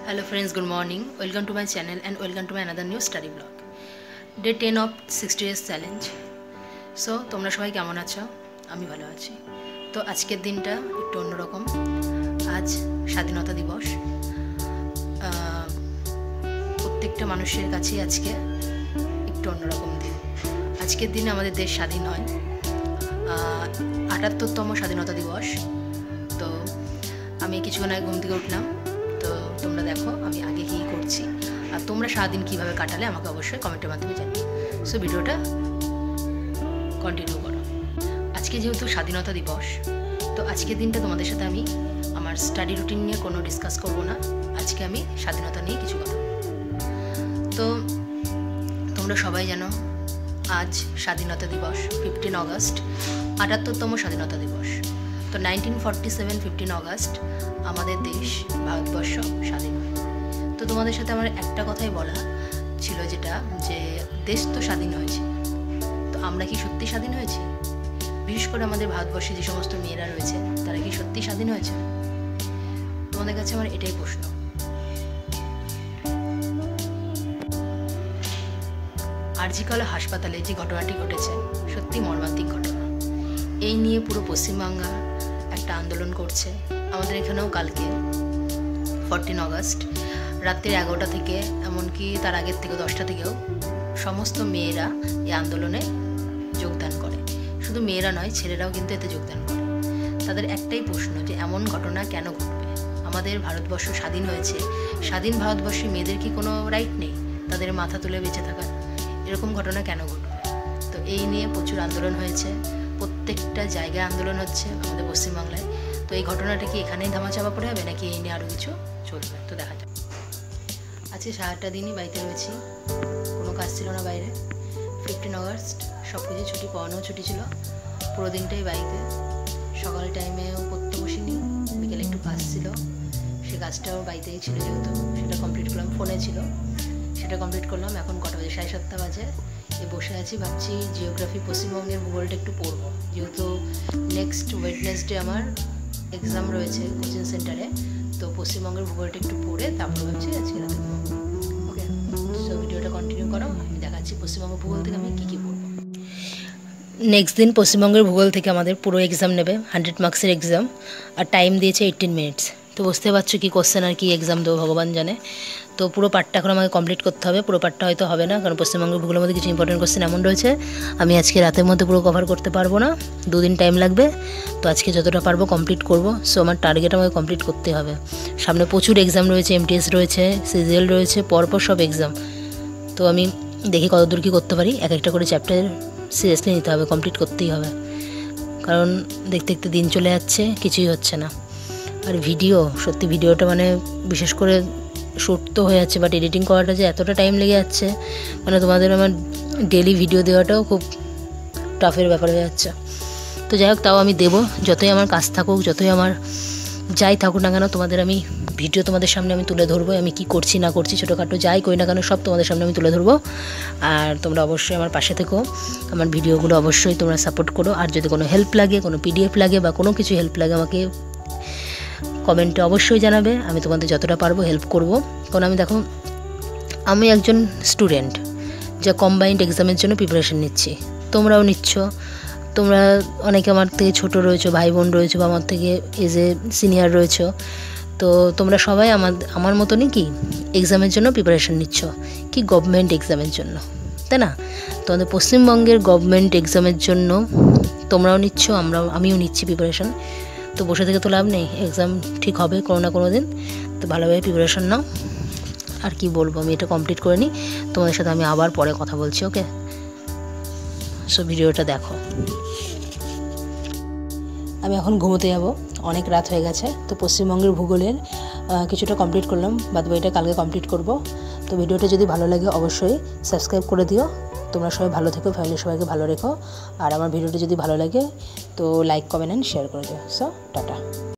Hello friends, good morning. Welcome to my channel and welcome to my another new study vlog. Day 10 of 60 days challenge. So তোমরা সবাই কেমন আছো? আমি ভালো আছি। তো আজকের দিনটা একটু অন্যরকম। আজ স্বাধীনতা দিবস। প্রত্যেকটা মানুষের কাছে আজকে একটু অন্যরকম দিন। আজকের দিনে আমাদের দেশ স্বাধীন হয়। ৭৮তম স্বাধীনতা দিবস। তো আমি কিছুক্ষণ আগে ঘুম থেকে উঠলাম। তো তোমরা দেখো আমি আগে কী করছি আর তোমরা সারাদিন কীভাবে কাটালে আমাকে অবশ্যই কমেন্টের মাধ্যমে জানিও। সো ভিডিওটা কন্টিনিউ করো। আজকে যেহেতু স্বাধীনতা দিবস, তো আজকের দিনটা তোমাদের সাথে আমি আমার স্টাডি রুটিন নিয়ে কোনো ডিসকাস করবো না। আজকে আমি স্বাধীনতা নিয়ে কিছু কথা। তো তোমরা সবাই জানো আজ স্বাধীনতা দিবস 15 অগস্ট, ৭৮তম স্বাধীনতা দিবস। তো 1947 15 অগস্ট আমাদের দেশ ভারতবর্ষ স্বাধীন হয়। তো তোমাদের সাথে আমার একটা কথাই বলা ছিল, যেটা যে দেশ তো স্বাধীন হয়েছে, তো আমরা কি সত্যি স্বাধীন হয়েছি? বিশেষ করে আমাদের ভারতবর্ষে যে সমস্ত মেয়েরা রয়েছে তারা কি সত্যি স্বাধীন হয়েছে? তোমাদের কাছে আমার এটাই প্রশ্ন। আরজিকর হাসপাতালে যে ঘটনাটি ঘটেছে সত্যি মর্মান্তিক ঘটনা। এই নিয়ে পুরো পশ্চিমবাংলা একটা আন্দোলন করছে। আমাদের এখানেও কালকে 14 অগস্ট রাত্রির 11টা থেকে এমনকি তার আগের থেকে 10টা থেকেও সমস্ত মেয়েরা এই আন্দোলনে যোগদান করে। শুধু মেয়েরা নয়, ছেলেরাও কিন্তু এতে যোগদান করে। তাদের একটাই প্রশ্ন যে এমন ঘটনা কেন ঘটবে? আমাদের ভারতবর্ষ স্বাধীন হয়েছে, স্বাধীন ভারতবর্ষে মেয়েদের কি কোনো রাইট নেই তাদের মাথা তুলে বেঁচে থাকার? এরকম ঘটনা কেন ঘটবে? তো এই নিয়ে প্রচুর আন্দোলন হয়েছে, প্রত্যেকটা জায়গায় আন্দোলন হচ্ছে আমাদের পশ্চিমবাংলায়। তো এই ঘটনাটা কি এখানেই ধামাচাপা পড়ে যাবে নাকি এই নিয়ে আরও কিছু চলবে? তো দেখা যাক। আজকে সারাটা দিনই বাড়িতে রয়েছি, কোনো কাজ ছিল না বাইরে। 15 অগস্ট সব কিছু ছুটি, পড়ানোও ছুটি ছিল, পুরো দিনটাই বাড়িতে। সকাল টাইমেও পড়তে বসিনি, বিকেলে একটু কাজ ছিল, সে কাজটাও বাড়িতেই ছিল যেহেতু, সেটা কমপ্লিট করলাম। ফোনে ছিল, সেটা কমপ্লিট করলাম। এখন কটা বাজে? 7:30 বাজে। বসে আছি, ভাবছি জিওগ্রাফি পশ্চিমবঙ্গের ভূগোলটা একটু পড়বো, যেহেতু নেক্সট ওয়েডনেসডে আমার এক্সাম রয়েছে কোচিং সেন্টারে। তো পশ্চিমবঙ্গের ভূগোলটা একটু পড়ে তারপর ভাবছি আজকে রাতে। ওকে, সো ভিডিওটা কন্টিনিউ করো, আমি দেখাচ্ছি পশ্চিমবঙ্গের ভূগোল থেকে আমি কী কী পড়বো। নেক্সট দিন পশ্চিমবঙ্গের ভূগোল থেকে আমাদের পুরো এক্সাম নেবে, 100 মার্কসের এক্সাম, আর টাইম দিয়েছে 18 মিনিটস। তো বুঝতে পারছো কী কোশ্চেন আর কি এক্সাম দেবো ভগবান জানে। তো পুরো পার্টটা এখন আমাকে কমপ্লিট করতে হবে। পুরো পার্টটা হয়তো হবে না, কারণ পশ্চিমবঙ্গের ভূগোলের মধ্যে কিছু ইম্পর্টেন্ট কোশ্চেন এমন রয়েছে আমি আজকে রাতের মধ্যে পুরো কভার করতে পারবো না, 2 দিন টাইম লাগবে। তো আজকে যতটা পারবো কমপ্লিট করব। সো আমার টার্গেট আমাকে কমপ্লিট করতে হবে। সামনে প্রচুর এক্সাম রয়েছে, এমটিএস রয়েছে, সিজিএল রয়েছে, পরপর সব এক্সাম। তো আমি দেখি কতদূর কী করতে পারি। এক একটা করে চ্যাপ্টার সিরিয়াসলি নিতে হবে, কমপ্লিট করতেই হবে, কারণ দেখতে দেখতে দিন চলে যাচ্ছে, কিছুই হচ্ছে না। আর ভিডিও, সত্যি ভিডিওটা মানে বিশেষ করে শ্যুট তো হয়ে যাচ্ছে, বাট এডিটিং করাটা যে এতটা টাইম লেগে যাচ্ছে, মানে তোমাদের আমার ডেলি ভিডিও দেওয়াটাও খুব টাফের ব্যাপার হয়ে যাচ্ছে। তো যাই হোক, তাও আমি দেবো, যতই আমার কাজ থাকুক, যতই আমার যাই থাকুক না কেন, তোমাদের আমি ভিডিও তোমাদের সামনে আমি তুলে ধরবো। আমি কি করছি না করছি, ছোটোখাটো যাই করি না কেন সব তোমাদের সামনে আমি তুলে ধরবো। আর তোমরা অবশ্যই আমার পাশে থেকো, আমার ভিডিওগুলো অবশ্যই তোমরা সাপোর্ট করো। আর যদি কোনো হেল্প লাগে, কোনো পিডিএফ লাগে বা কোনো কিছু হেল্প লাগে, আমাকে কমেন্টে অবশ্যই জানাবে। আমি তোমাদের যতটা পারবো হেল্প করব। কারণ আমি দেখো, আমি একজন স্টুডেন্ট যা কম্বাইন্ড এক্সামের জন্য প্রিপারেশন নিচ্ছি, তোমরাও নিচ্ছ। তোমরা অনেকে আমার থেকে ছোট রয়েছো, ভাই বোন রয়েছো, বা আমার থেকে এজে সিনিয়র রয়েছো। তো তোমরা সবাই আমার মতনই কি এক্সামের জন্য প্রিপারেশন নিচ্ছ, কি গভর্নমেন্ট এক্সামের জন্য, তাই না? তোমাদের পশ্চিমবঙ্গের গভর্নমেন্ট এক্সামের জন্য তোমরাও নিচ্ছ, আমিও নিচ্ছি প্রিপারেশন। তো বসে থেকে তো লাভ নেই, এক্সাম ঠিক হবে কোনো না কোনো দিন। তো ভালোভাবে প্রিপারেশন নাও। আর কি বলবো, আমি এটা কমপ্লিট করে নিই, তোমাদের সাথে আমি আবার পরে কথা বলছি। ওকে, সো ভিডিওটা দেখো। আমি এখন ঘুমোতে যাব, অনেক রাত হয়ে গেছে। তো পশ্চিমবঙ্গের ভূগোলের কিছুটা কমপ্লিট করলাম, বাদ বাকিটা কালকে কমপ্লিট করব। তো ভিডিওটা যদি ভালো লাগে অবশ্যই সাবস্ক্রাইব করে দিও। তোমরা সবাই ভালো থেকো, ফ্যামিলির সবাইকে ভালো রেখো। আর আমার ভিডিওটা যদি ভালো লাগে তো লাইক, কমেন্ট অ্যান্ড শেয়ার করে দিও। So tata.